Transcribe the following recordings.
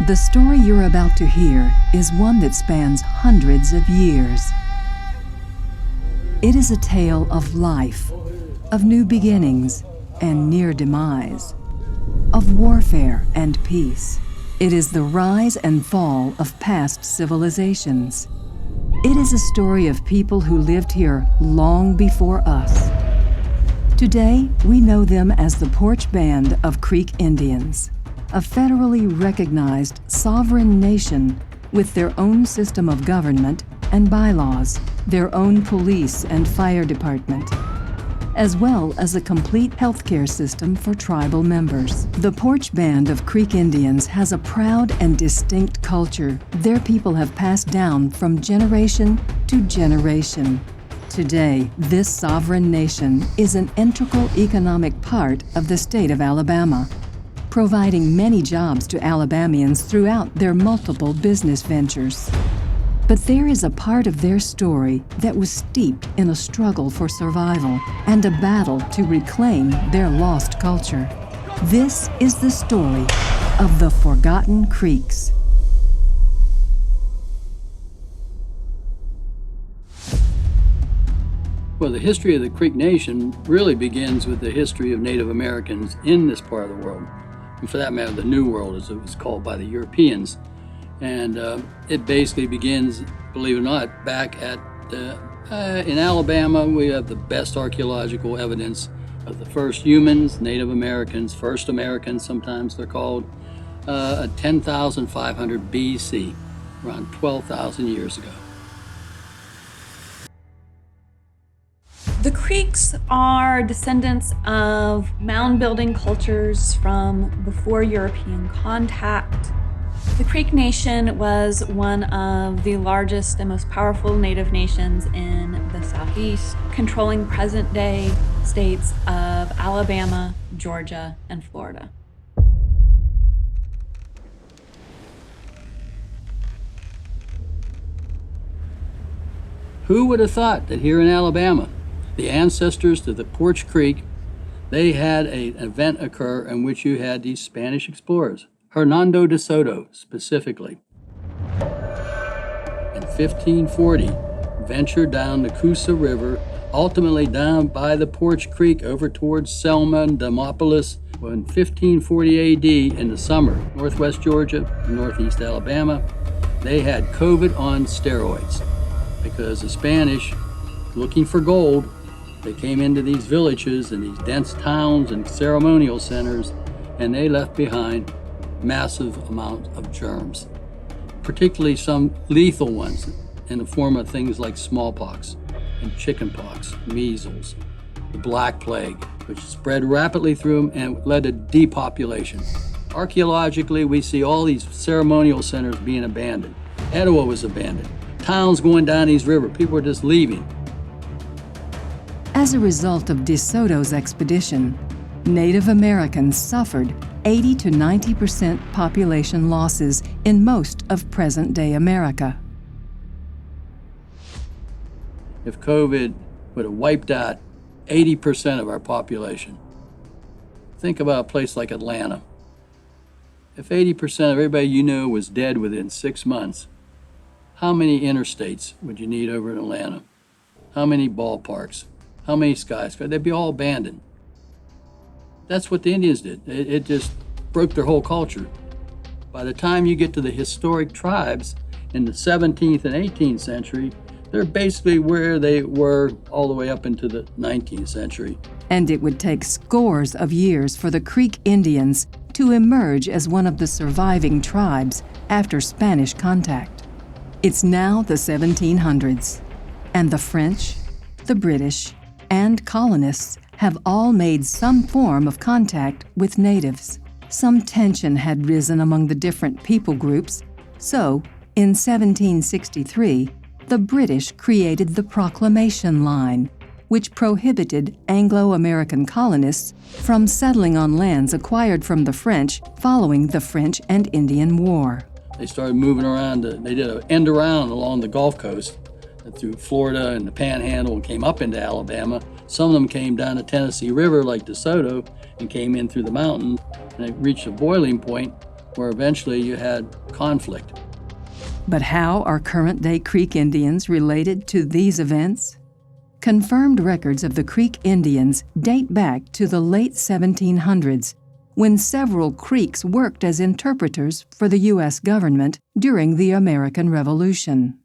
The story you're about to hear is one that spans hundreds of years. It is a tale of life, of new beginnings and near demise, of warfare and peace. It is the rise and fall of past civilizations. It is a story of people who lived here long before us. Today, we know them as the Poarch Band of Creek Indians, a federally recognized sovereign nation with their own system of government and bylaws, their own police and fire department, as well as a complete healthcare system for tribal members. The Poarch Band of Creek Indians has a proud and distinct culture their people have passed down from generation to generation. Today, this sovereign nation is an integral economic part of the state of Alabama, providing many jobs to Alabamians throughout their multiple business ventures. But there is a part of their story that was steeped in a struggle for survival and a battle to reclaim their lost culture. This is the story of the Forgotten Creeks. Well, the history of the Creek Nation really begins with the history of Native Americans in this part of the world. And for that matter, the New World, as it was called by the Europeans. And it basically begins, believe it or not, back at in Alabama. We have the best archaeological evidence of the first humans, Native Americans, first Americans, sometimes they're called, at 10,500 BC, around 12,000 years ago. The Creeks are descendants of mound-building cultures from before European contact. The Creek Nation was one of the largest and most powerful Native nations in the Southeast, controlling present-day states of Alabama, Georgia, and Florida. Who would have thought that here in Alabama, the ancestors to the Poarch Creek, they had an event occur in which you had these Spanish explorers, Hernando de Soto specifically, in 1540, ventured down the Coosa River, ultimately down by the Poarch Creek over towards Selma and Demopolis. Well, in 1540 AD, in the summer, northwest Georgia, northeast Alabama, they had COVID on steroids because the Spanish, looking for gold, they came into these villages and these dense towns and ceremonial centers, and they left behind massive amounts of germs, particularly some lethal ones in the form of things like smallpox and chickenpox, measles, the Black Plague, which spread rapidly through them and led to depopulation. Archaeologically, we see all these ceremonial centers being abandoned. Etowah was abandoned. Towns going down these rivers, people were just leaving. As a result of De Soto's expedition, Native Americans suffered 80 to 90% population losses in most of present-day America. If COVID would have wiped out 80% of our population, think about a place like Atlanta. If 80% of everybody you know was dead within 6 months, how many interstates would you need over in Atlanta? How many ballparks? How many skyscrapers? They'd be all abandoned. That's what the Indians did. It just broke their whole culture. By the time you get to the historic tribes in the 17th and 18th century, they're basically where they were all the way up into the 19th century. And it would take scores of years for the Creek Indians to emerge as one of the surviving tribes after Spanish contact. It's now the 1700s, and the French, the British, and colonists have all made some form of contact with natives. Some tension had risen among the different people groups, so in 1763, the British created the Proclamation Line, which prohibited Anglo-American colonists from settling on lands acquired from the French following the French and Indian War. They started moving around. They did an end around along the Gulf Coast through Florida and the Panhandle and came up into Alabama. Some of them came down the Tennessee River like De Soto and came in through the mountains, and they reached a boiling point where eventually you had conflict. But how are current-day Creek Indians related to these events? Confirmed records of the Creek Indians date back to the late 1700s, when several Creeks worked as interpreters for the U.S. government during the American Revolution.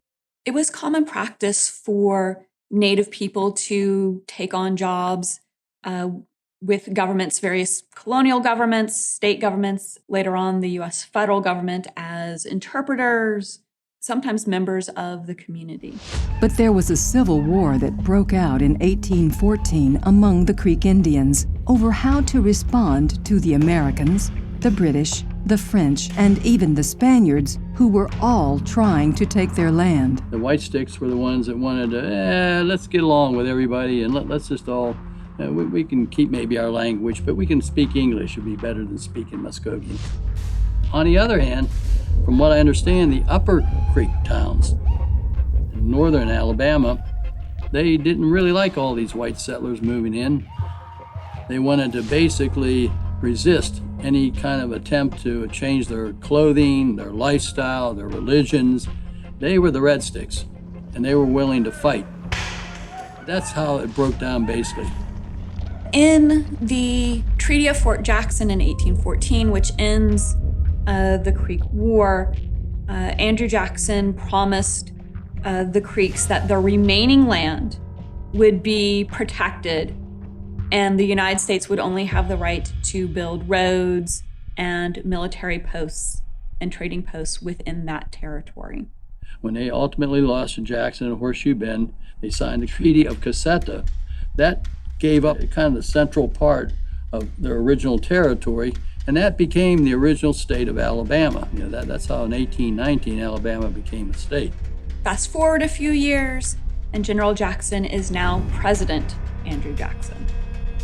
It was common practice for Native people to take on jobs with governments, various colonial governments, state governments, later on the U.S. federal government, as interpreters, sometimes members of the community. But there was a civil war that broke out in 1814 among the Creek Indians over how to respond to the Americans, the British, the French, and even the Spaniards, who were all trying to take their land. The White Sticks were the ones that wanted to, let's get along with everybody and let's just all, we can keep maybe our language, but we can speak English. It'd be better than speaking Muskogean. On the other hand, from what I understand, the upper Creek towns in northern Alabama, they didn't really like all these white settlers moving in. They wanted to basically resist any kind of attempt to change their clothing, their lifestyle, their religions. They were the Red Sticks, and they were willing to fight. That's how it broke down basically. In the Treaty of Fort Jackson in 1814, which ends the Creek War, Andrew Jackson promised the Creeks that the remaining land would be protected, and the United States would only have the right to build roads and military posts and trading posts within that territory. When they ultimately lost to Jackson and Horseshoe Bend, they signed the Treaty of Cassetta. That gave up kind of the central part of their original territory, and that became the original state of Alabama. That's how in 1819 Alabama became a state. Fast forward a few years, and General Jackson is now President Andrew Jackson.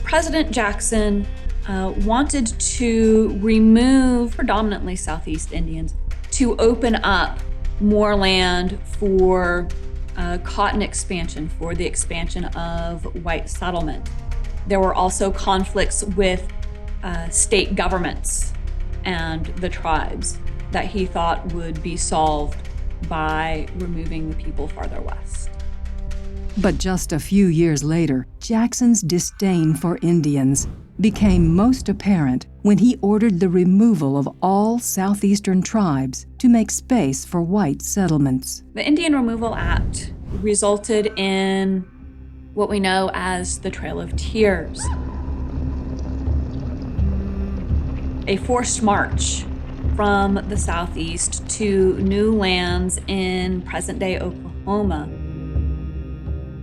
President Jackson wanted to remove predominantly Southeast Indians to open up more land for cotton expansion, for the expansion of white settlement. There were also conflicts with state governments and the tribes that he thought would be solved by removing the people farther west. But just a few years later, Jackson's disdain for Indians became most apparent when he ordered the removal of all southeastern tribes to make space for white settlements. The Indian Removal Act resulted in what we know as the Trail of Tears, a forced march from the southeast to new lands in present-day Oklahoma.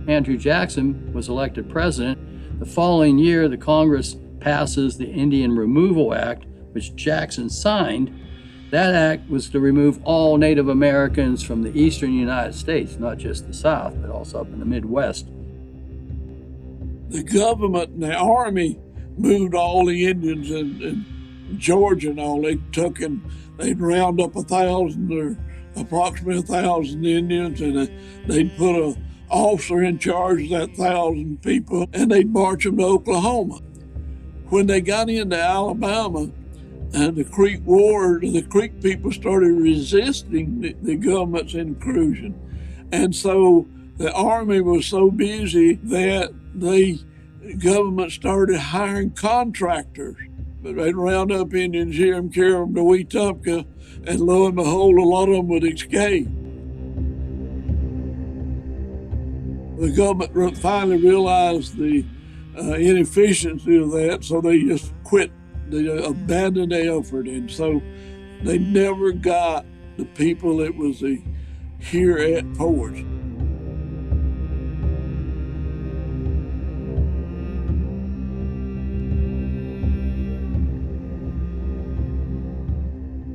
Andrew Jackson was elected president. The following year, the Congress passes the Indian Removal Act, which Jackson signed. That act was to remove all Native Americans from the eastern United States, not just the South, but also up in the Midwest. The government and the Army moved all the Indians in Georgia and all. They'd round up 1,000 or approximately 1,000 Indians, and they'd put an officer in charge of that 1,000 people, and they'd march them to Oklahoma. When they got into Alabama and the Creek War, the Creek people started resisting the government's intrusion. And so the Army was so busy that the government started hiring contractors. They'd round up Indians here and carry them to Wetumpka, and lo and behold, a lot of them would escape. The government finally realized the inefficiency of that, so they just quit. They abandoned the effort, and so they never got the people that was here at Poarch.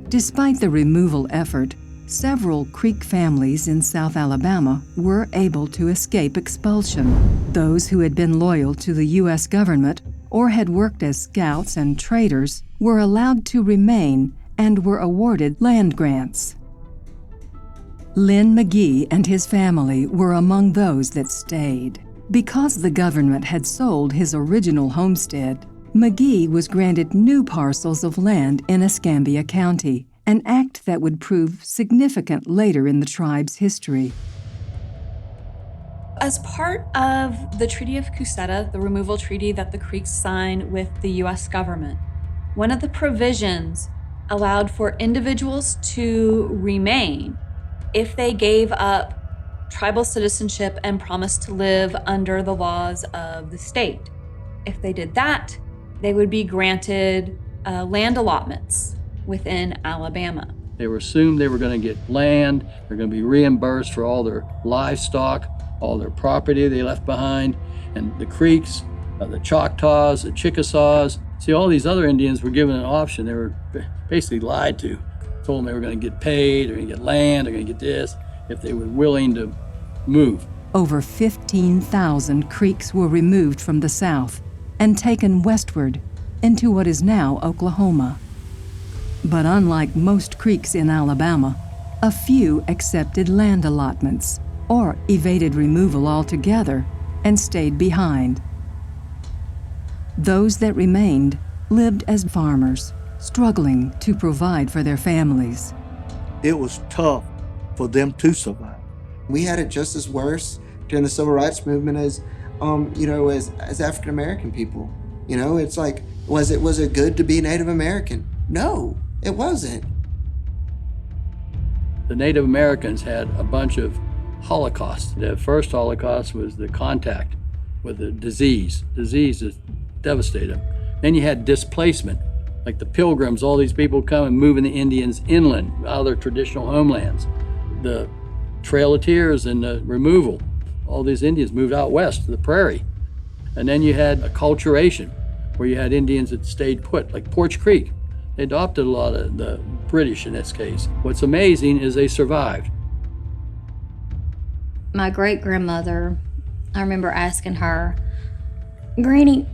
Despite the removal effort, several Creek families in South Alabama were able to escape expulsion. Those who had been loyal to the U.S. government or had worked as scouts and traders were allowed to remain and were awarded land grants. Lynn McGee and his family were among those that stayed. Because the government had sold his original homestead, McGee was granted new parcels of land in Escambia County, an act that would prove significant later in the tribe's history. As part of the Treaty of Cusseta, the removal treaty that the Creeks signed with the U.S. government, one of the provisions allowed for individuals to remain if they gave up tribal citizenship and promised to live under the laws of the state. If they did that, they would be granted land allotments within Alabama. They were assumed they were going to get land, they're going to be reimbursed for all their livestock, all their property they left behind, and the Creeks, the Choctaws, the Chickasaws. See, all these other Indians were given an option. They were basically lied to, told them they were going to get paid, they're going to get land, they're going to get this, if they were willing to move. Over 15,000 Creeks were removed from the South and taken westward into what is now Oklahoma. But unlike most Creeks in Alabama, a few accepted land allotments or evaded removal altogether and stayed behind. Those that remained lived as farmers, struggling to provide for their families. It was tough for them to survive. We had it just as worse during the civil rights movement as African American people. It's like, was it good to be Native American? No, it wasn't. The Native Americans had a bunch of holocausts. The first Holocaust was the contact with the disease. Disease is devastating. Then you had displacement, like the Pilgrims, all these people come and moving the Indians inland out of their traditional homelands. The Trail of Tears and the removal. All these Indians moved out west to the prairie. And then you had acculturation, where you had Indians that stayed put, like Poarch Creek. They adopted a lot of the British in this case. What's amazing is they survived. My great-grandmother, I remember asking her, Granny,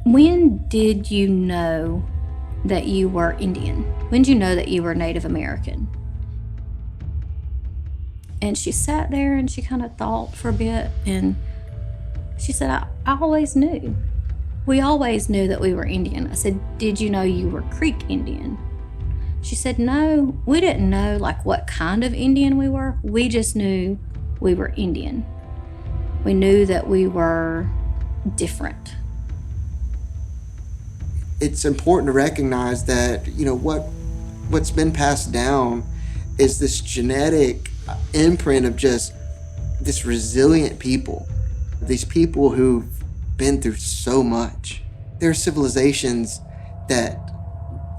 when did you know that you were Indian? When did you know that you were Native American? And she sat there and she kind of thought for a bit, and she said, I always knew. We always knew that we were Indian. I said, did you know you were Creek Indian? She said, no, we didn't know what kind of Indian we were. We just knew we were Indian. We knew that we were different. It's important to recognize that, what's been passed down is this genetic imprint of just this resilient people. These people who've been through so much. There are civilizations that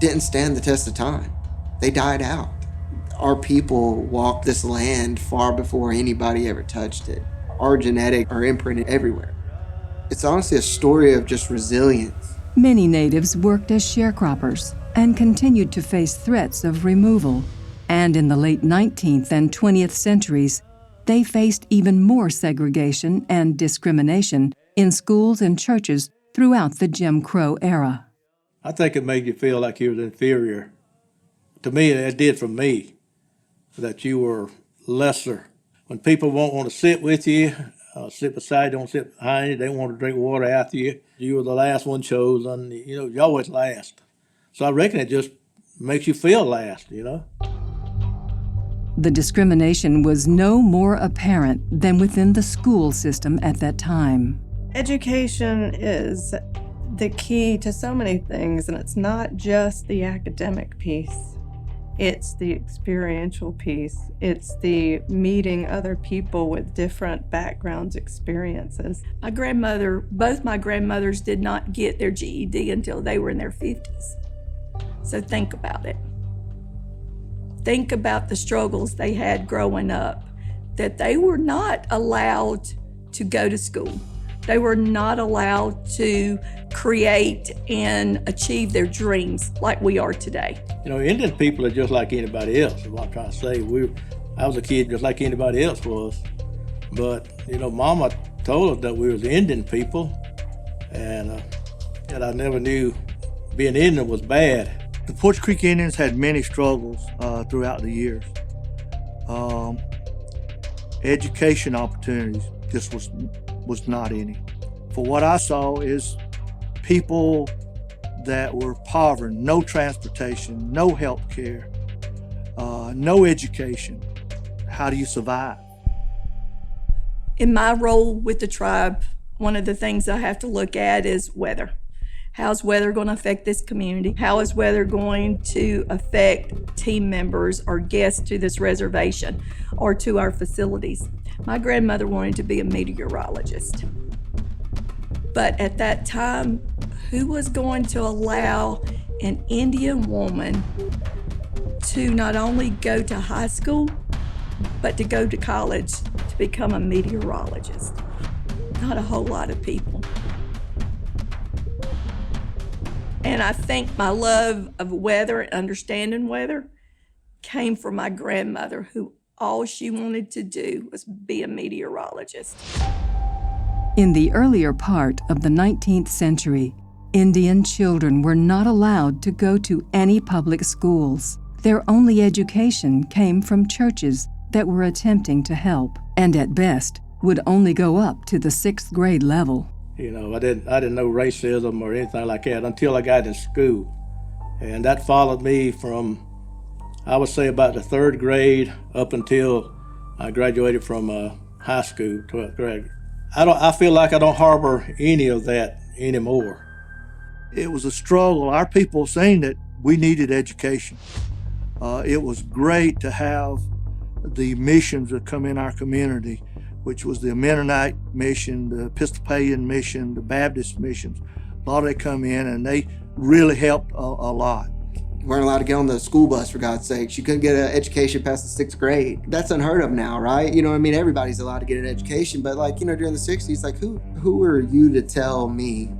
didn't stand the test of time. They died out. Our people walked this land far before anybody ever touched it. Our genetics are imprinted everywhere. It's honestly a story of just resilience. Many natives worked as sharecroppers and continued to face threats of removal. And in the late 19th and 20th centuries, they faced even more segregation and discrimination in schools and churches throughout the Jim Crow era. I think it made you feel like you were inferior. To me, it did for me, that you were lesser. When people won't want to sit with you, sit beside you, don't sit behind you, they want to drink water after you, you were the last one chosen, you always last. So I reckon it just makes you feel last, The discrimination was no more apparent than within the school system at that time. Education is the key to so many things, and it's not just the academic piece. It's the experiential piece. It's the meeting other people with different backgrounds, experiences. Both my grandmothers did not get their GED until they were in their 50s. So think about it. Think about the struggles they had growing up, that they were not allowed to go to school. They were not allowed to create and achieve their dreams like we are today. Indian people are just like anybody else, is what I'm trying to say. I was a kid just like anybody else was. But, Mama told us that we was Indian people, and I never knew being Indian was bad. The Poarch Creek Indians had many struggles throughout the years. Education opportunities just was not any. For what I saw is people that were poverty, no transportation, no health care, no education. How do you survive? In my role with the tribe, one of the things I have to look at is weather. How's weather going to affect this community? How is weather going to affect team members or guests to this reservation or to our facilities? My grandmother wanted to be a meteorologist. But at that time, who was going to allow an Indian woman to not only go to high school, but to go to college to become a meteorologist? Not a whole lot of people. And I think my love of weather and understanding weather came from my grandmother, who all she wanted to do was be a meteorologist. In the earlier part of the 19th century, Indian children were not allowed to go to any public schools. Their only education came from churches that were attempting to help, and at best would only go up to the 6th grade level. You know, I didn't know racism or anything like that until I got in school. And that followed me from, I would say, about the 3rd grade up until I graduated from high school, 12th grade. I feel like I don't harbor any of that anymore. It was a struggle. Our people saying that we needed education. It was great to have the missions that come in our community, which was the Mennonite mission, the Episcopalian mission, the Baptist missions. A lot of they come in and they really helped a lot. You weren't allowed to get on the school bus, for God's sakes. You couldn't get an education past the 6th grade. That's unheard of now, right? You know what I mean? Everybody's allowed to get an education, but like, you know, during the 60s, like who are you to tell me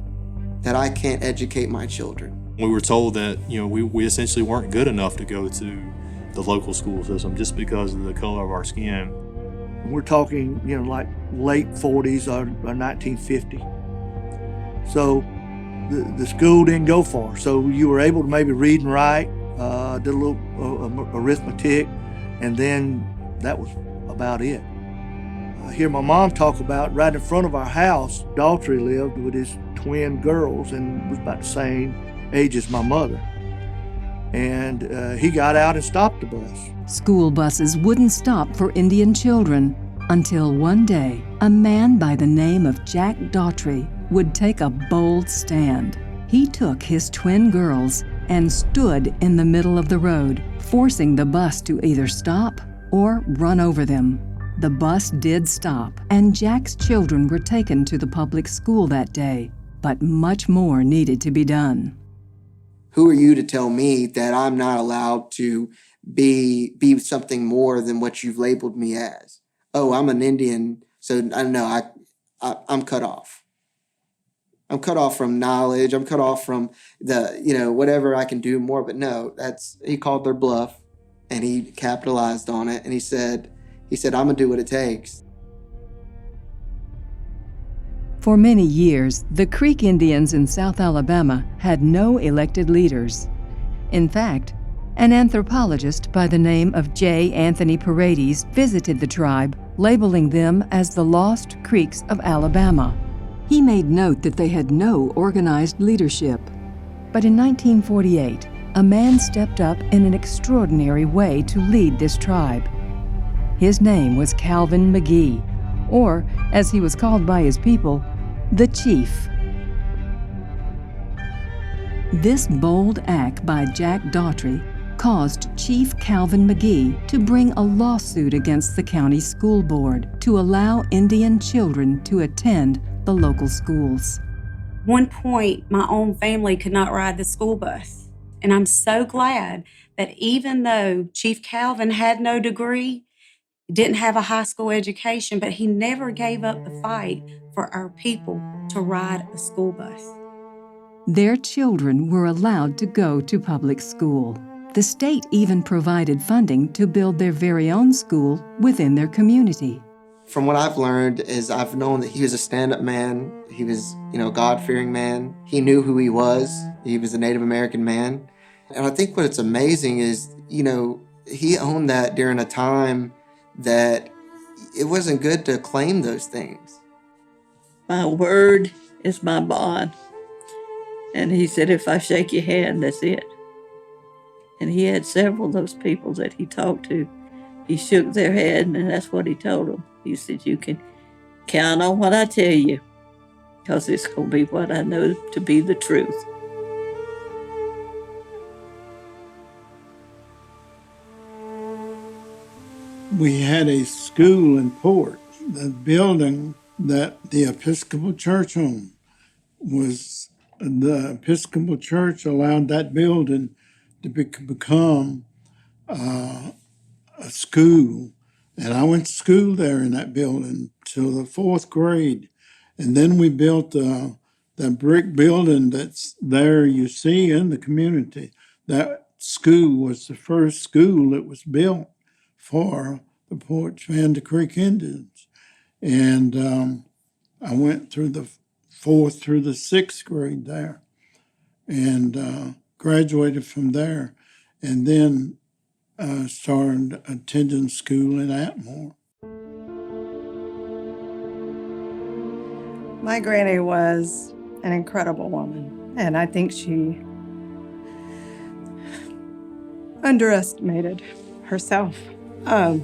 that I can't educate my children? We were told that, you know, we essentially weren't good enough to go to the local school system just because of the color of our skin. We're talking, you know, like late 40s or 1950. So the school didn't go far. So you were able to maybe read and write, did a little arithmetic, and then that was about it. I hear my mom talk about right in front of our house, Daughtry lived with his twin girls and was about the same age as my mother. And he got out and stopped the bus. School buses wouldn't stop for Indian children until one day a man by the name of Jack Daughtry would take a bold stand. He took his twin girls and stood in the middle of the road, forcing the bus to either stop or run over them. The bus did stop, and Jack's children were taken to the public school that day, but much more needed to be done. Who are you to tell me that I'm not allowed to be something more than what you've labeled me as? Oh, I'm an Indian, so I know I'm cut off. I'm cut off from knowledge. I'm cut off from the, you know, whatever I can do more. But no, he called their bluff, and he capitalized on it, and he said, I'm gonna do what it takes. For many years, the Creek Indians in South Alabama had no elected leaders. In fact, an anthropologist by the name of J. Anthony Paredes visited the tribe, labeling them as the Lost Creeks of Alabama. He made note that they had no organized leadership. But in 1948, a man stepped up in an extraordinary way to lead this tribe. His name was Calvin McGee, or, as he was called by his people, the Chief. This bold act by Jack Daughtry caused Chief Calvin McGee to bring a lawsuit against the county school board to allow Indian children to attend the local schools. One point, my own family could not ride the school bus. And I'm so glad that even though Chief Calvin had no degree, didn't have a high school education, but he never gave up the fight for our people to ride a school bus. Their children were allowed to go to public school. The state even provided funding to build their very own school within their community. From what I've learned is I've known that he was a stand-up man. He was, God-fearing man. He knew who he was. He was a Native American man. And I think what's amazing is, he owned that during a time that it wasn't good to claim those things. My word is my bond. And he said, if I shake your hand, that's it. And he had several of those people that he talked to. He shook their head, and that's what he told them. He said, you can count on what I tell you, because it's going to be what I know to be the truth. We had a school in Poarch. The building that the Episcopal Church owned was, the Episcopal Church allowed that building to become a school. And I went to school there in that building till the 4th grade. And then we built the brick building that's there you see in the community. That school was the first school that was built for the Poarch Band Creek Indians. And I went through the 4th through the 6th grade there and graduated from there. And then started attending school in Atmore. My granny was an incredible woman, and I think she underestimated herself. I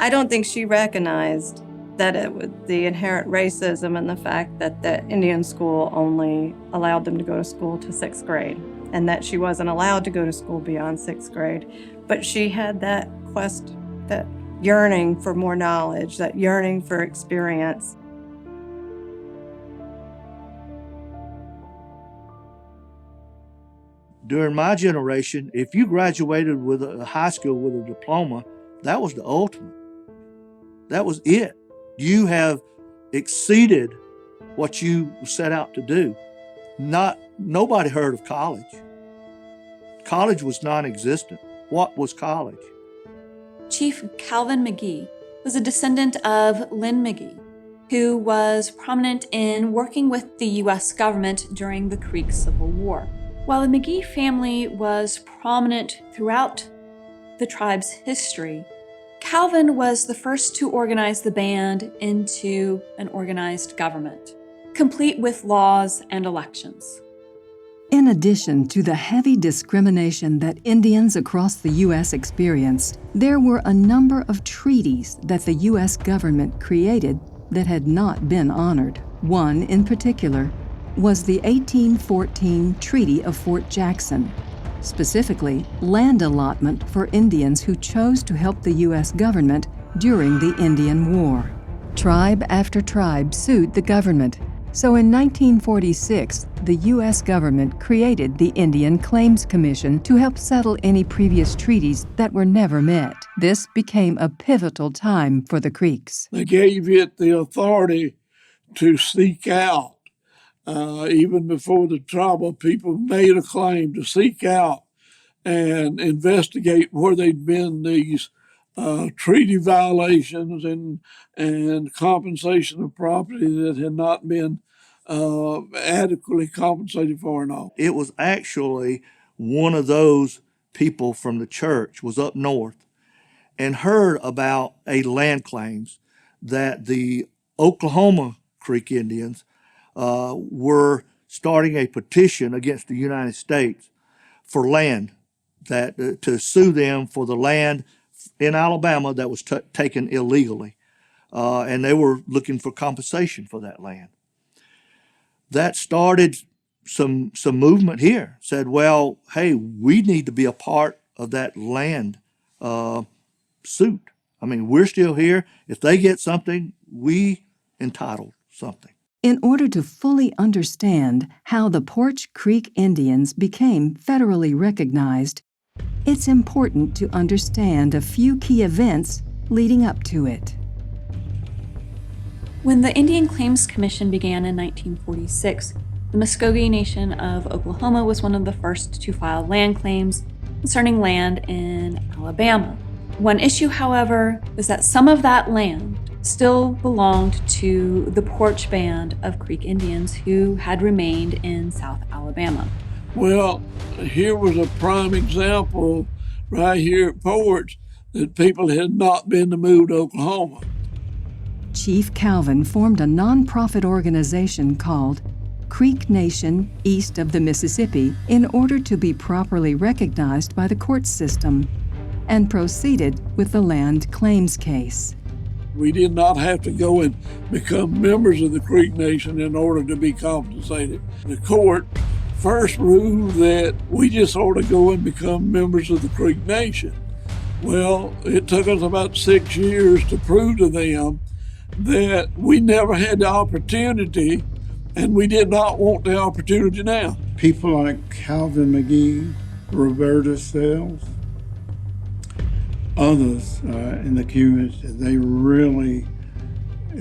don't think she recognized that it was the inherent racism and the fact that the Indian school only allowed them to go to school to 6th grade, and that she wasn't allowed to go to school beyond 6th grade. But she had that quest, that yearning for more knowledge, that yearning for experience. During my generation, if you graduated with a high school with a diploma, that was the ultimate. That was it. You have exceeded what you set out to do. Nobody heard of college. College was non-existent. What was college? Chief Calvin McGee was a descendant of Lynn McGee, who was prominent in working with the U.S. government during the Creek Civil War. While the McGee family was prominent throughout the tribe's history, Calvin was the first to organize the band into an organized government, complete with laws and elections. In addition to the heavy discrimination that Indians across the U.S. experienced, there were a number of treaties that the U.S. government created that had not been honored. One, in particular, was the 1814 Treaty of Fort Jackson, specifically land allotment for Indians who chose to help the U.S. government during the Indian War. Tribe after tribe sued the government. So in 1946, the U.S. government created the Indian Claims Commission to help settle any previous treaties that were never met. This became a pivotal time for the Creeks. They gave it the authority to seek out, even before the tribal people made a claim, to seek out and investigate where they'd been these treaty violations and compensation of property that had not been adequately compensated for and all. It was actually one of those people from the church was up north and heard about a land claims that the Oklahoma Creek Indians were starting a petition against the United States for land, that to sue them for the land in Alabama that was taken illegally, and they were looking for compensation for that land. That started some movement here. Said, well, hey, we need to be a part of that land suit. I mean, we're still here. If they get something, we entitled something. In order to fully understand how the Poarch Creek Indians became federally recognized, it's important to understand a few key events leading up to it. When the Indian Claims Commission began in 1946, the Muskogee Nation of Oklahoma was one of the first to file land claims concerning land in Alabama. One issue, however, was that some of that land still belonged to the Poarch Band of Creek Indians who had remained in South Alabama. Well, here was a prime example right here at Poarch that people had not been to move to Oklahoma. Chief Calvin formed a nonprofit organization called Creek Nation east of the Mississippi in order to be properly recognized by the court system, and proceeded with the land claims case. We did not have to go and become members of the Creek Nation in order to be compensated. The court first ruled that we just ought to go and become members of the Creek Nation. Well, it took us about 6 years to prove to them that we never had the opportunity, and we did not want the opportunity now. People like Calvin McGee, Roberta Sells, others in the community, they really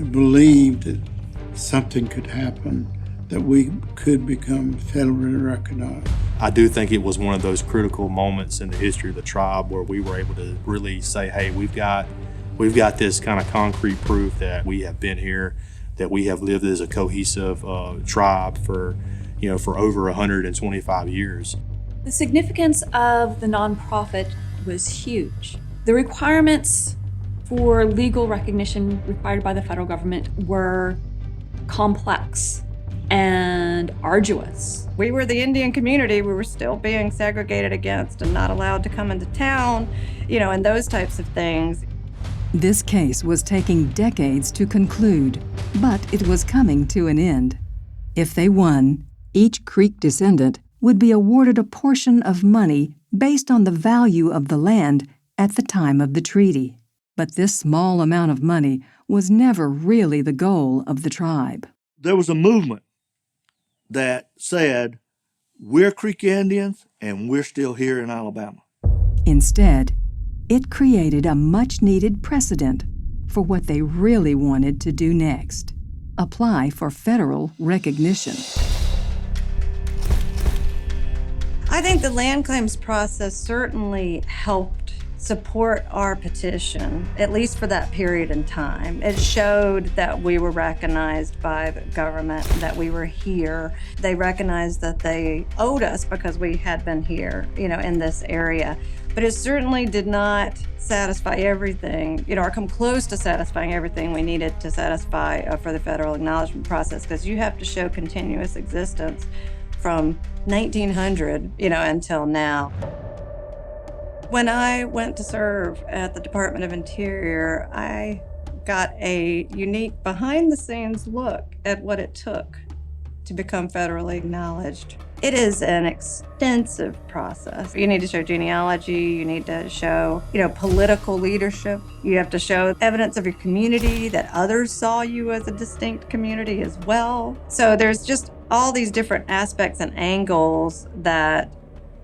believed that something could happen, that we could become federally recognized. I do think it was one of those critical moments in the history of the tribe where we were able to really say, hey, we've got this kind of concrete proof that we have been here, that we have lived as a cohesive tribe for over 125 years. The significance of the nonprofit was huge. The requirements for legal recognition required by the federal government were complex and arduous. We were the Indian community. We were still being segregated against and not allowed to come into town, and those types of things. This case was taking decades to conclude, but it was coming to an end. If they won, each Creek descendant would be awarded a portion of money based on the value of the land at the time of the treaty. But this small amount of money was never really the goal of the tribe. There was a movement that said, we're Creek Indians and we're still here in Alabama. Instead, it created a much-needed precedent for what they really wanted to do next: apply for federal recognition. I think the land claims process certainly helped support our petition, at least for that period in time. It showed that we were recognized by the government, that we were here. They recognized that they owed us because we had been here, in this area. But it certainly did not satisfy everything, or come close to satisfying everything we needed to satisfy for the federal acknowledgement process, because you have to show continuous existence from 1900, until now. When I went to serve at the Department of Interior, I got a unique behind-the-scenes look at what it took to become federally acknowledged. It is an extensive process. You need to show genealogy, you need to show, political leadership. You have to show evidence of your community, that others saw you as a distinct community as well. So there's just all these different aspects and angles that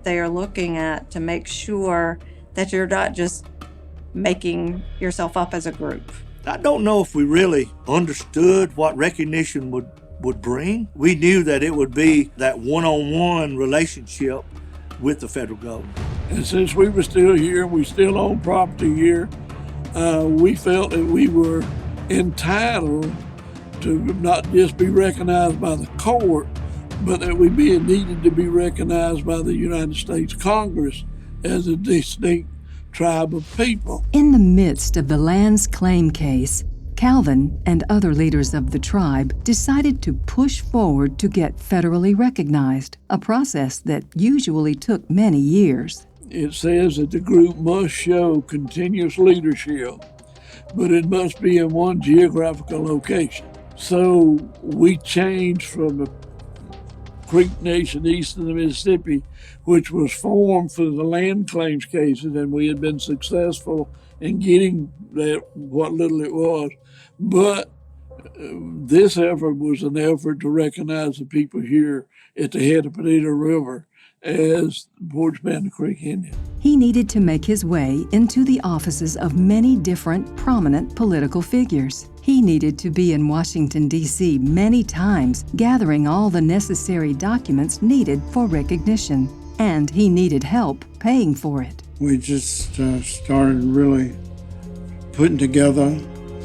they are looking at to make sure that you're not just making yourself up as a group. I don't know if we really understood what recognition would bring. We knew that it would be that one-on-one relationship with the federal government. And since we were still here, we still own property here, we felt that we were entitled to not just be recognized by the court, but that we needed to be recognized by the United States Congress as a distinct tribe of people. In the midst of the land's claim case, Calvin and other leaders of the tribe decided to push forward to get federally recognized, a process that usually took many years. It says that the group must show continuous leadership, but it must be in one geographical location. So we changed from the Creek Nation east of the Mississippi, which was formed for the land claims cases, and we had been successful in getting that, what little it was. But this effort was an effort to recognize the people here at the head of Potato River as the Poarch Band of Creek Indian. He needed to make his way into the offices of many different prominent political figures. He needed to be in Washington, D.C. many times, gathering all the necessary documents needed for recognition. And he needed help paying for it. We just started really putting together,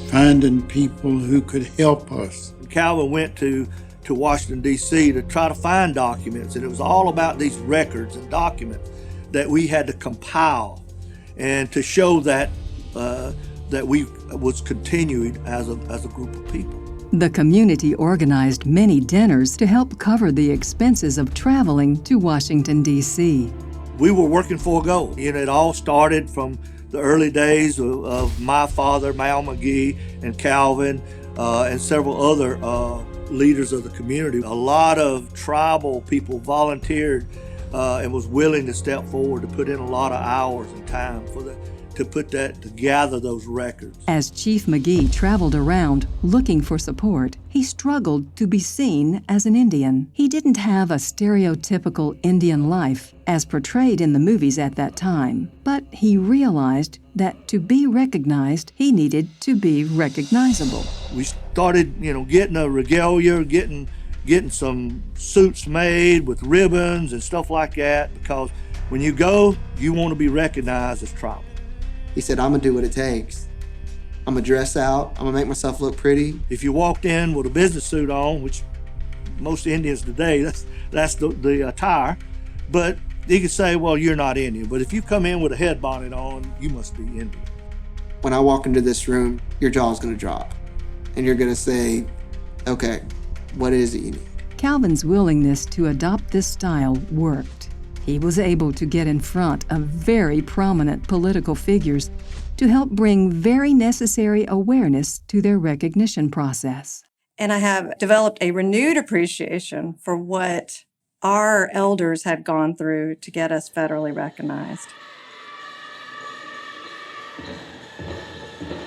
finding people who could help us. Calvin went to Washington, D.C. to try to find documents, and it was all about these records and documents that we had to compile and to show that that we was continuing as a group of people. The community organized many dinners to help cover the expenses of traveling to Washington, D.C. We were working for a goal. It all started from the early days of my father, Mal McGee, and Calvin, and several other leaders of the community. A lot of tribal people volunteered and was willing to step forward to put in a lot of hours and time to gather those records. As Chief McGee traveled around looking for support, he struggled to be seen as an Indian. He didn't have a stereotypical Indian life as portrayed in the movies at that time, but he realized that to be recognized, he needed to be recognizable. We started, getting a regalia, getting some suits made with ribbons and stuff like that, because when you go, you want to be recognized as tribal. He said, I'm gonna do what it takes. I'm gonna dress out, I'm gonna make myself look pretty. If you walked in with a business suit on, which most Indians today, that's the attire, but you could say, well, you're not Indian. But if you come in with a head bonnet on, you must be Indian. When I walk into this room, your jaw's gonna drop. And you're gonna say, okay, what is it you need? Calvin's willingness to adopt this style worked. He was able to get in front of very prominent political figures to help bring very necessary awareness to their recognition process. And I have developed a renewed appreciation for what our elders have gone through to get us federally recognized.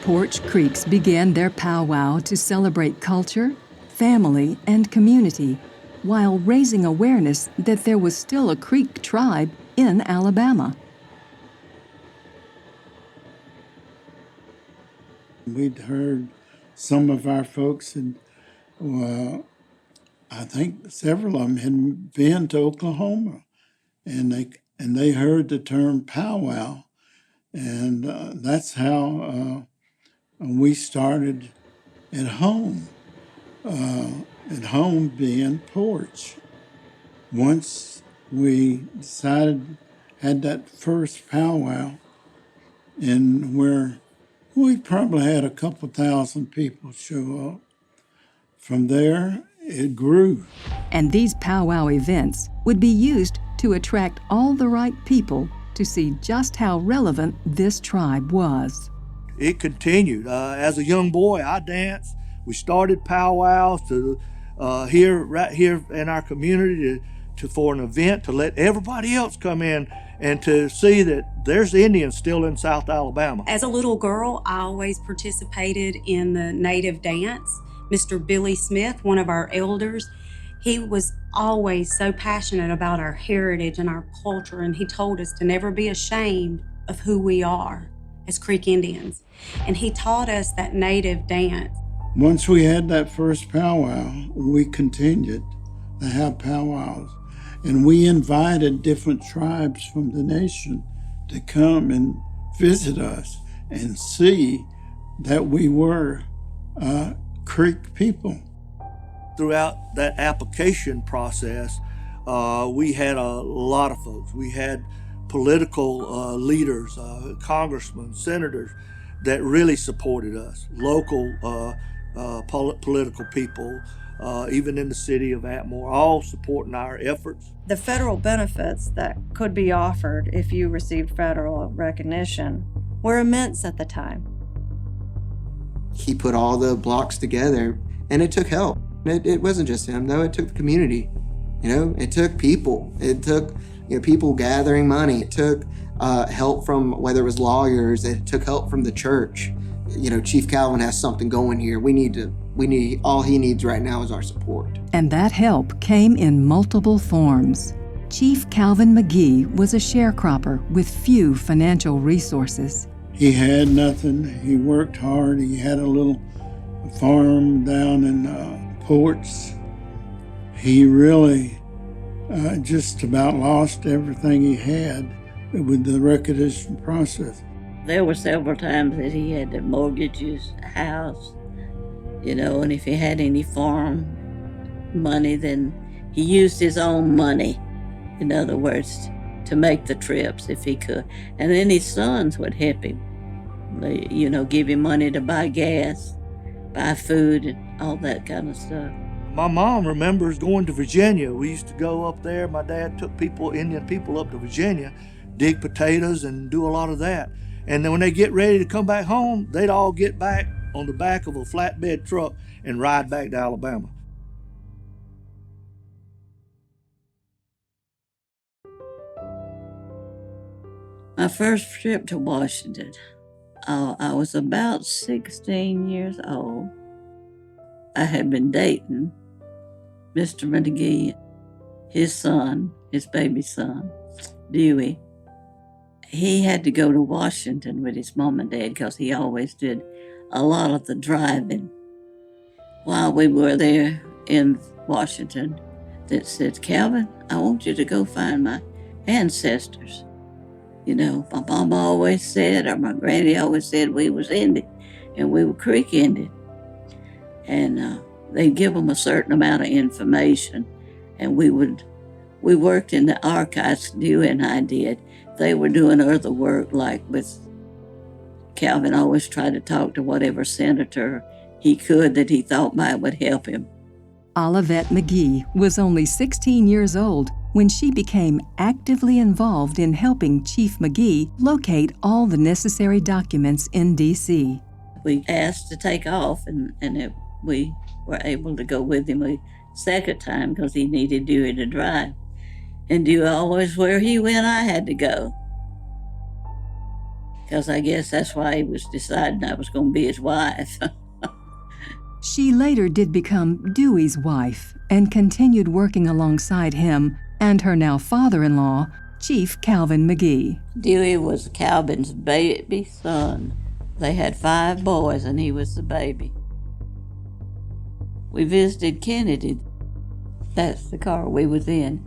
Poarch Creeks began their powwow to celebrate culture, family, and community, while raising awareness that there was still a Creek tribe in Alabama. We'd heard some of our folks, and I think several of them had been to Oklahoma, and they heard the term powwow, and that's how we started at home. At home being Poarch. Once we had that first powwow, and where we probably had a couple thousand people show up. From there, it grew. And these powwow events would be used to attract all the right people to see just how relevant this tribe was. It continued. As a young boy, I danced. We started powwows right here in our community for an event to let everybody else come in and to see that there's Indians still in South Alabama. As a little girl, I always participated in the native dance. Mr. Billy Smith, one of our elders, he was always so passionate about our heritage and our culture, and he told us to never be ashamed of who we are as Creek Indians. And he taught us that native dance. Once we had that first powwow, we continued to have powwows. And we invited different tribes from the nation to come and visit us and see that we were Creek people. Throughout that application process, we had a lot of folks. We had political leaders, congressmen, senators that really supported us, local political people, even in the city of Atmore, all supporting our efforts. The federal benefits that could be offered if you received federal recognition were immense at the time. He put all the blocks together, and it took help. It wasn't just him, though. It took the community. It took people. It took people gathering money. It took help from, whether it was lawyers, it took help from the church. Chief Calvin has something going here. We need, all he needs right now is our support. And that help came in multiple forms. Chief Calvin McGee was a sharecropper with few financial resources. He had nothing. He worked hard. He had a little farm down in Poarch. He really just about lost everything he had with the recognition process. There were several times that he had to mortgage his house, and if he had any farm money, then he used his own money, in other words, to make the trips if he could. And then his sons would help him, give him money to buy gas, buy food, all that kind of stuff. My mom remembers going to Virginia. We used to go up there. My dad took Indian people up to Virginia, dig potatoes and do a lot of that. And then when they get ready to come back home, they'd all get back on the back of a flatbed truck and ride back to Alabama. My first trip to Washington, I was about 16 years old. I had been dating Mr. McGee, his son, his baby son, Dewey. He had to go to Washington with his mom and dad because he always did a lot of the driving. While we were there in Washington, that said, "Calvin, I want you to go find my ancestors." You know, my mama always said, or my granny always said, we was Indian and we were Creek Indian. And they'd give them a certain amount of information. And we worked in the archives, Dewey and I did. They were doing other work, like with Calvin always tried to talk to whatever senator he could that he thought might would help him. Olivette McGee was only 16 years old when she became actively involved in helping Chief McGee locate all the necessary documents in D.C. We asked to take off, and we were able to go with him a second time because he needed Dewey to drive. And Dewey always, where he went, I had to go. Because I guess that's why he was deciding I was going to be his wife. She later did become Dewey's wife and continued working alongside him and her now father-in-law, Chief Calvin McGee. Dewey was Calvin's baby son. They had 5 boys and he was the baby. We visited Kennedy. That's the car we was in.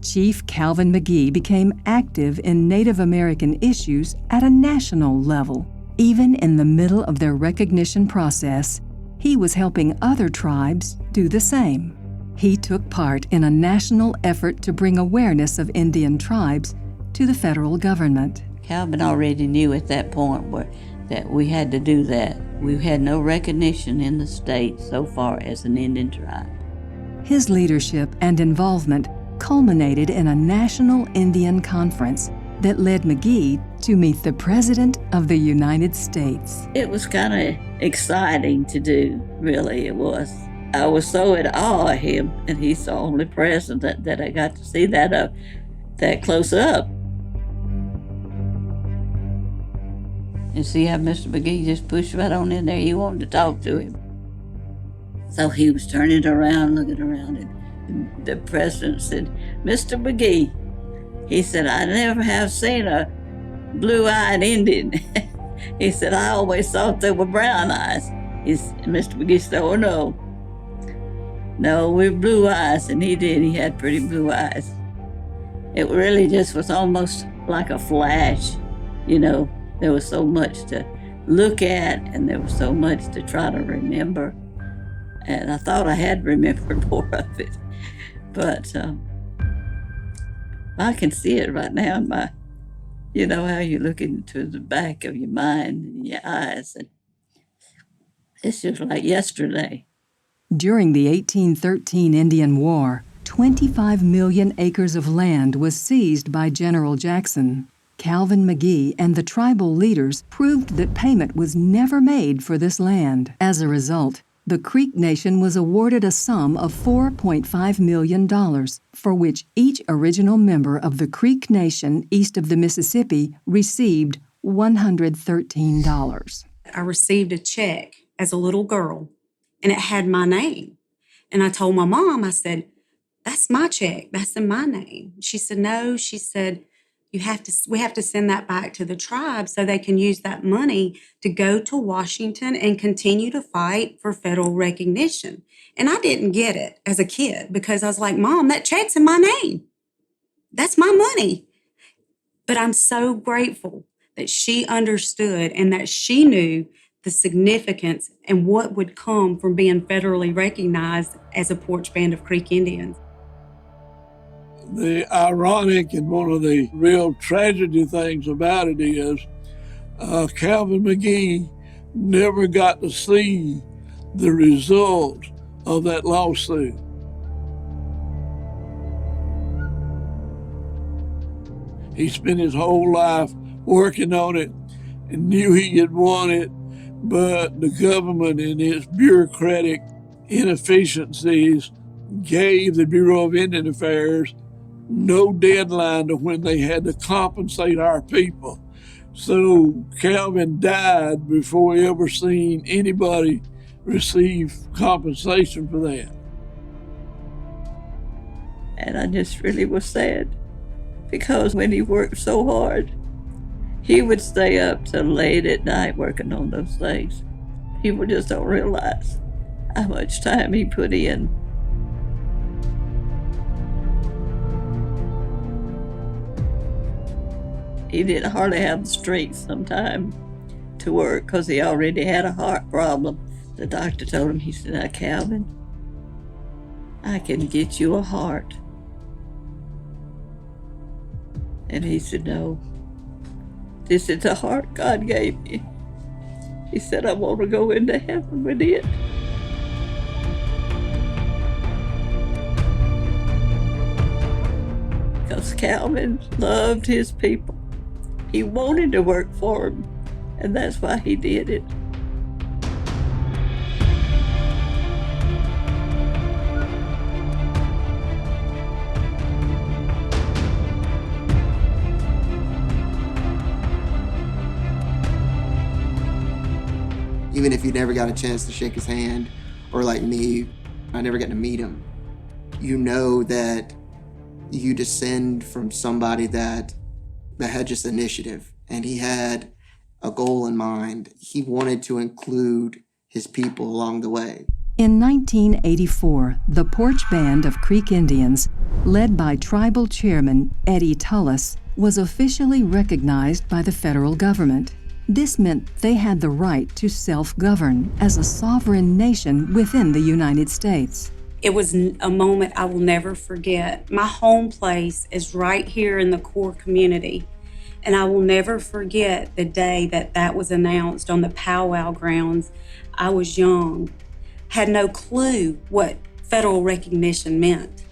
Chief Calvin McGee became active in Native American issues at a national level. Even in the middle of their recognition process, he was helping other tribes do the same. He took part in a national effort to bring awareness of Indian tribes to the federal government. Calvin already knew at that point that we had to do that. We had no recognition in the state so far as an Indian tribe. His leadership and involvement culminated in a national Indian conference that led McGee to meet the President of the United States. It was kind of exciting to do, really it was. I was so in awe of him, and he's the only president that I got to see that close up. And see how Mr. McGee just pushed right on in there. He wanted to talk to him. So he was turning around, looking around, and the president said, "Mr. McGee," he said, "I never have seen a blue-eyed Indian." He said, "I always thought they were brown eyes." Mr. McGee said, "Oh, no. No, we're blue eyes," and he did. He had pretty blue eyes. It really just was almost like a flash, you know. There was so much to look at, and there was so much to try to remember. And I thought I had remembered more of it. But I can see it right now in my, you know, how you look into the back of your mind and your eyes. And it's just like yesterday. During the 1813 Indian War, 25 million acres of land was seized by General Jackson. Calvin McGee and the tribal leaders proved that payment was never made for this land. As a result, the Creek Nation was awarded a sum of $4.5 million, for which each original member of the Creek Nation east of the Mississippi received $113. I received a check as a little girl, and it had my name. And I told my mom, I said, "That's my check. That's in my name." She said, "No." She said, we have to send that back to the tribe so they can use that money to go to Washington and continue to fight for federal recognition." And I didn't get it as a kid because I was like, "Mom, that check's in my name. That's my money." But I'm so grateful that she understood and that she knew the significance and what would come from being federally recognized as a Poarch Band of Creek Indians. The ironic and one of the real tragedy things about it is Calvin McGee never got to see the result of that lawsuit. He spent his whole life working on it and knew he had won it, but the government and its bureaucratic inefficiencies gave the Bureau of Indian Affairs no deadline to when they had to compensate our people. So Calvin died before he ever seen anybody receive compensation for that. And I just really was sad, because when he worked so hard, he would stay up till late at night working on those things. People just don't realize how much time he put in. He didn't hardly have the strength sometime to work because he already had a heart problem. The doctor told him, he said, "Now, Calvin, I can get you a heart." And he said, "No, this is the heart God gave me." He said, "I want to go into heaven with it." Because Calvin loved his people. He wanted to work for them, and that's why he did it. Even if you never got a chance to shake his hand, or like me, I never got to meet him, you know that you descend from somebody that had just initiative, and he had a goal in mind. He wanted to include his people along the way. In 1984, the Poarch Band of Creek Indians, led by tribal chairman Eddie Tullis, was officially recognized by the federal government. This meant they had the right to self-govern as a sovereign nation within the United States. It was a moment I will never forget. My home place is right here in the core community, and I will never forget the day that was announced on the powwow grounds. I was young, had no clue what federal recognition meant,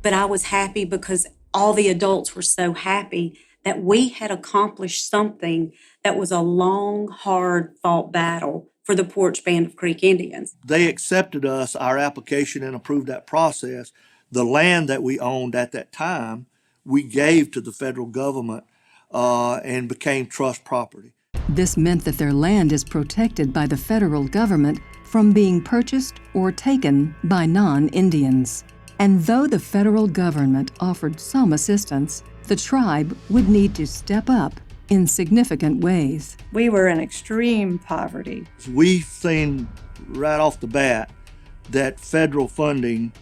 but I was happy because all the adults were so happy that we had accomplished something that was a long, hard-fought battle for the Poarch Band of Creek Indians. They accepted us, our application, and approved that process. The land that we owned at that time, we gave to the federal government and became trust property. This meant that their land is protected by the federal government from being purchased or taken by non-Indians. And though the federal government offered some assistance, the tribe would need to step up in significant ways. We were in extreme poverty. We've seen right off the bat that federal funding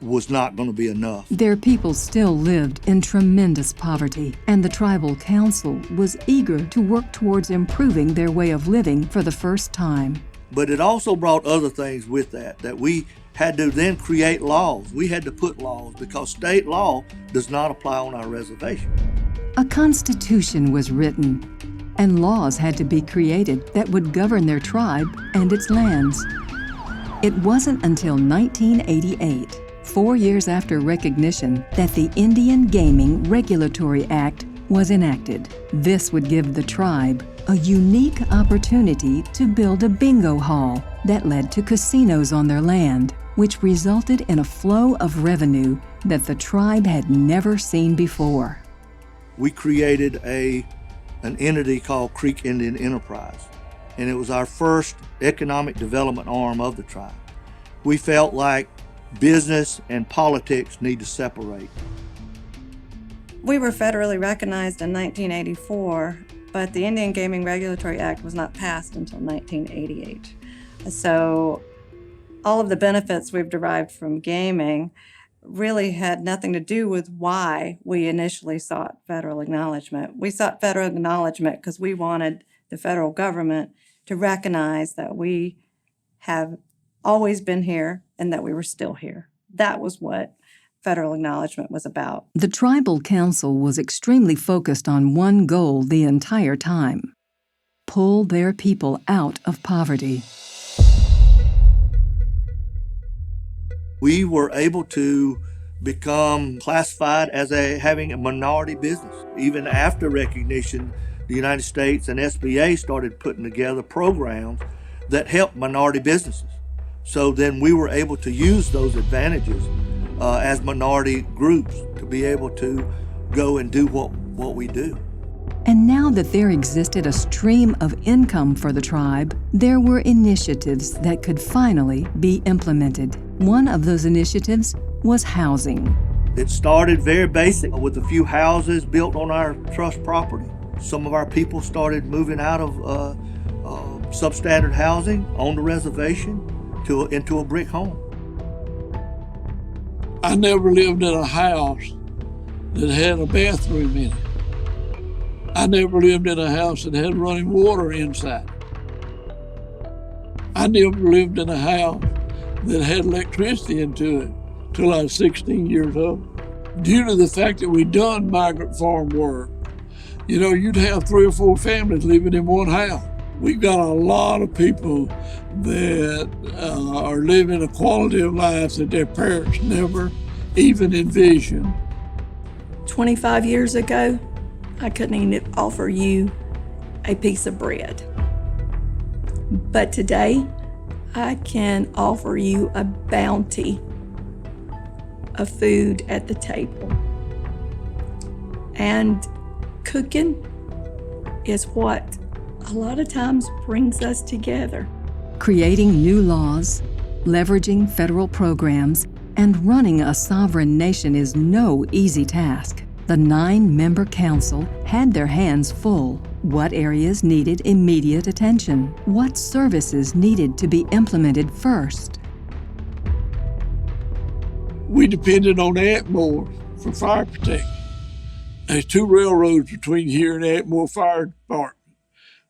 was not going to be enough. Their people still lived in tremendous poverty, and the tribal council was eager to work towards improving their way of living for the first time. But it also brought other things with that we had to then create laws. We had to put laws because state law does not apply on our reservation. A constitution was written, and laws had to be created that would govern their tribe and its lands. It wasn't until 1988, 4 years after recognition, that the Indian Gaming Regulatory Act was enacted. This would give the tribe a unique opportunity to build a bingo hall that led to casinos on their land, which resulted in a flow of revenue that the tribe had never seen before. We created an entity called Creek Indian Enterprise, and it was our first economic development arm of the tribe. We felt like business and politics need to separate. We were federally recognized in 1984, but the Indian Gaming Regulatory Act was not passed until 1988. So all of the benefits we've derived from gaming really had nothing to do with why we initially sought federal acknowledgement. We sought federal acknowledgement because we wanted the federal government to recognize that we have always been here and that we were still here. That was what federal acknowledgement was about. The tribal council was extremely focused on one goal the entire time: pull their people out of poverty. We were able to become classified as having a minority business. Even after recognition, the United States and SBA started putting together programs that helped minority businesses. So then we were able to use those advantages as minority groups to be able to go and do what we do. And now that there existed a stream of income for the tribe, there were initiatives that could finally be implemented. One of those initiatives was housing. It started very basic with a few houses built on our trust property. Some of our people started moving out of substandard housing on the reservation into a brick home. I never lived in a house that had a bathroom in it. I never lived in a house that had running water inside. I never lived in a house that had electricity into it till I was 16 years old. Due to the fact that we done migrant farm work, you'd have 3 or 4 families living in one house. We've got a lot of people that are living a quality of life that their parents never even envisioned. 25 years ago, I couldn't even offer you a piece of bread. But today, I can offer you a bounty of food at the table. And cooking is what a lot of times brings us together. Creating new laws, leveraging federal programs, and running a sovereign nation is no easy task. The 9-member council had their hands full. What areas needed immediate attention? What services needed to be implemented first? We depended on Atmore for fire protection. There's 2 railroads between here and Atmore Fire Department.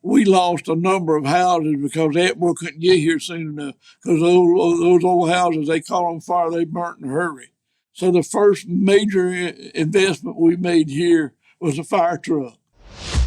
We lost a number of houses because Atmore couldn't get here soon enough, because those old houses, they caught on fire, they burnt in a hurry. So the first major investment we made here was a fire truck.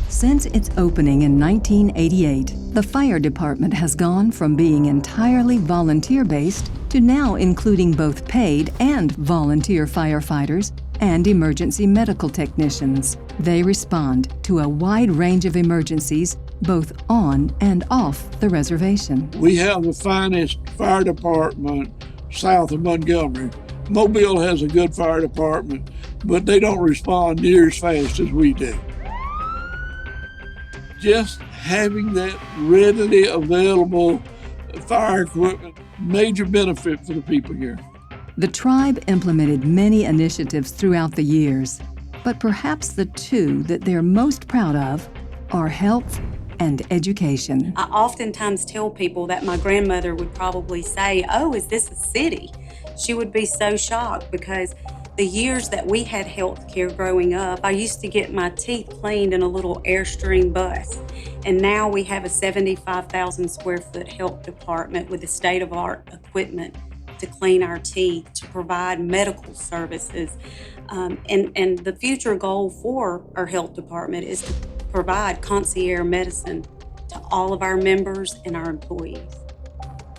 Since its opening in 1988, the fire department has gone from being entirely volunteer-based to now including both paid and volunteer firefighters and emergency medical technicians. They respond to a wide range of emergencies, both on and off the reservation. We have the finest fire department south of Montgomery. Mobile has a good fire department, but they don't respond near as fast as we do. Just having that readily available fire equipment, major benefit for the people here. The tribe implemented many initiatives throughout the years, but perhaps the 2 that they're most proud of are health and education. I oftentimes tell people that my grandmother would probably say, "Oh, is this a city?" She would be so shocked because the years that we had health care growing up, I used to get my teeth cleaned in a little Airstream bus. And now we have a 75,000 square foot health department with the state-of-the-art equipment to clean our teeth, to provide medical services. And the future goal for our health department is to provide concierge medicine to all of our members and our employees.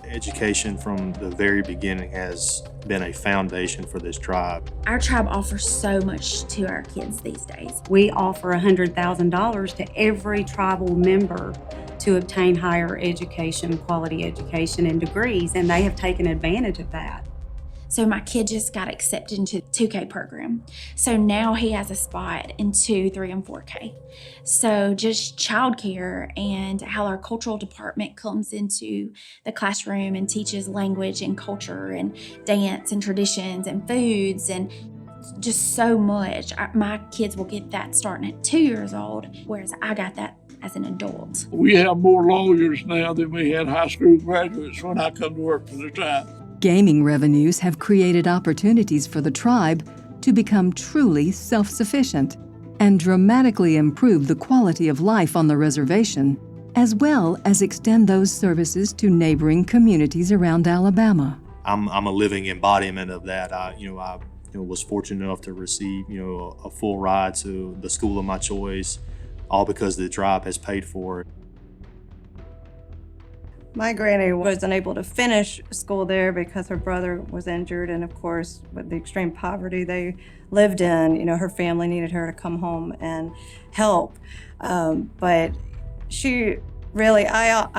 Education from the very beginning has been a foundation for this tribe. Our tribe offers so much to our kids these days. We offer $100,000 to every tribal member to obtain higher education, quality education, and degrees, and they have taken advantage of that. So my kid just got accepted into the 2K program. So now he has a spot in 2, 3, and 4K. So just childcare and how our cultural department comes into the classroom and teaches language and culture and dance and traditions and foods and just so much. My kids will get that starting at 2 years old, whereas I got that as an adult. We have more lawyers now than we had high school graduates when I come to work for the tribe. Gaming revenues have created opportunities for the tribe to become truly self-sufficient and dramatically improve the quality of life on the reservation, as well as extend those services to neighboring communities around Alabama. I'm a living embodiment of that. I was fortunate enough to receive a full ride to the school of my choice, all because the tribe has paid for it. My granny wasn't able to finish school there because her brother was injured, and of course, with the extreme poverty they lived in, her family needed her to come home and help. But she really, I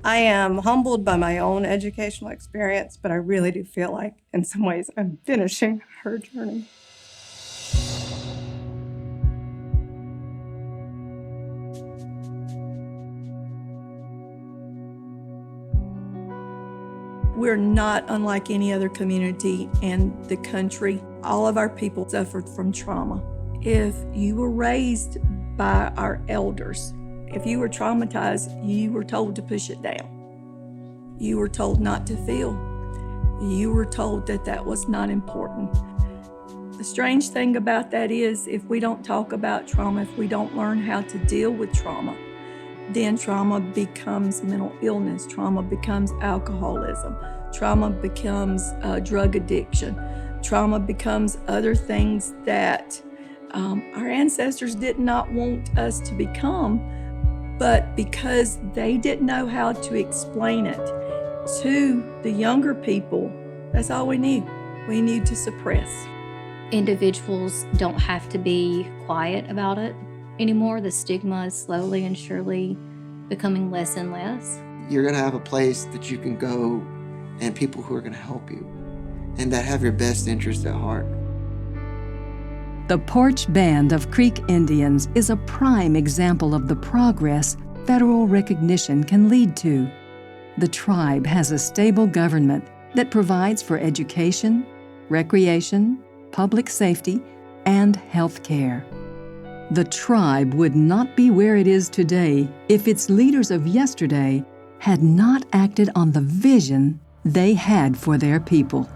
am humbled by my own educational experience, but I really do feel like, in some ways, I'm finishing her journey. We're not unlike any other community in the country. All of our people suffered from trauma. If you were raised by our elders, if you were traumatized, you were told to push it down. You were told not to feel. You were told that that was not important. The strange thing about that is, if we don't talk about trauma, if we don't learn how to deal with trauma, then trauma becomes mental illness, trauma becomes alcoholism, trauma becomes drug addiction, trauma becomes other things that our ancestors did not want us to become, but because they didn't know how to explain it to the younger people, that's all we knew. We knew to suppress. Individuals don't have to be quiet about it anymore. The stigma is slowly and surely becoming less and less. You're going to have a place that you can go and people who are going to help you and that have your best interest at heart. The Poarch Band of Creek Indians is a prime example of the progress federal recognition can lead to. The tribe has a stable government that provides for education, recreation, public safety, and health care. The tribe would not be where it is today if its leaders of yesterday had not acted on the vision they had for their people.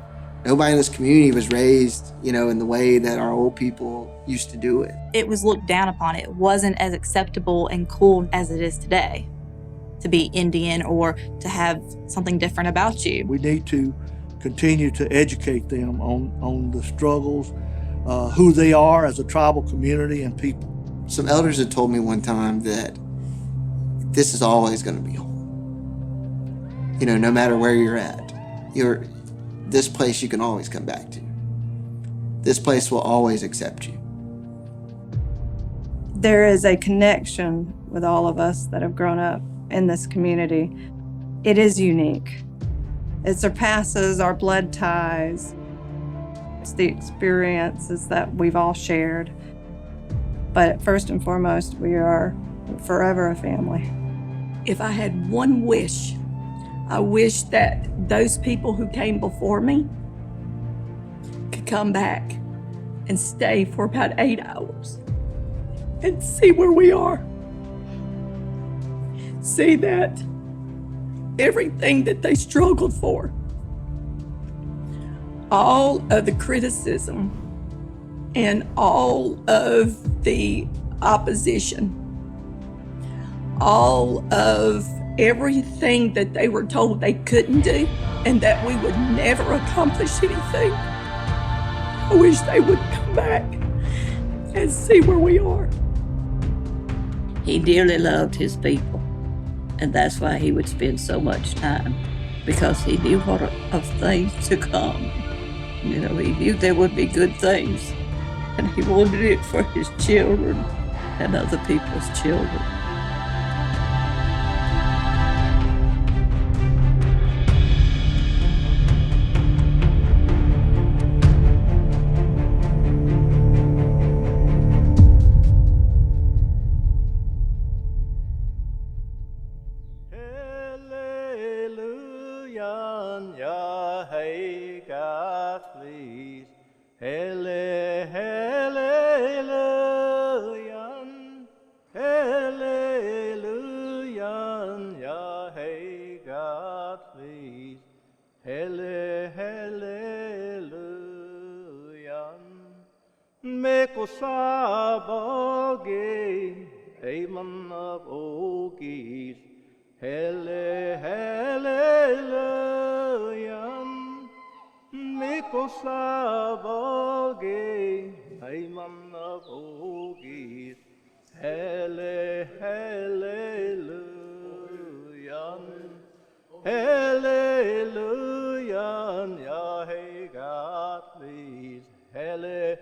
Nobody in this community was raised, in the way that our old people used to do it. It was looked down upon. It wasn't as acceptable and cool as it is today to be Indian or to have something different about you. We need to continue to educate them on the struggles, who they are as a tribal community and people. Some elders had told me one time that this is always going to be home. No matter where you're at, this place you can always come back to. This place will always accept you. There is a connection with all of us that have grown up in this community. It is unique. It surpasses our blood ties. It's the experiences that we've all shared. But first and foremost, we are forever a family. If I had one wish, I wish that those people who came before me could come back and stay for about 8 hours and see where we are. See that everything that they struggled for, all of the criticism and all of the opposition, all of everything that they were told they couldn't do and that we would never accomplish anything, I wish they would come back and see where we are. He dearly loved his people, and that's why he would spend so much time, because he knew what of things to come. He knew there would be good things, and he wanted it for his children and other people's children. Hallelujah. Hallelujah, ja, hey, God, please. Hallelujah,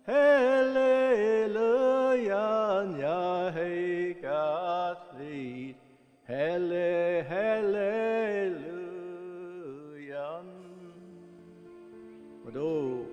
hallelujah, ja, hey, God, please. Hallelujah. But oh,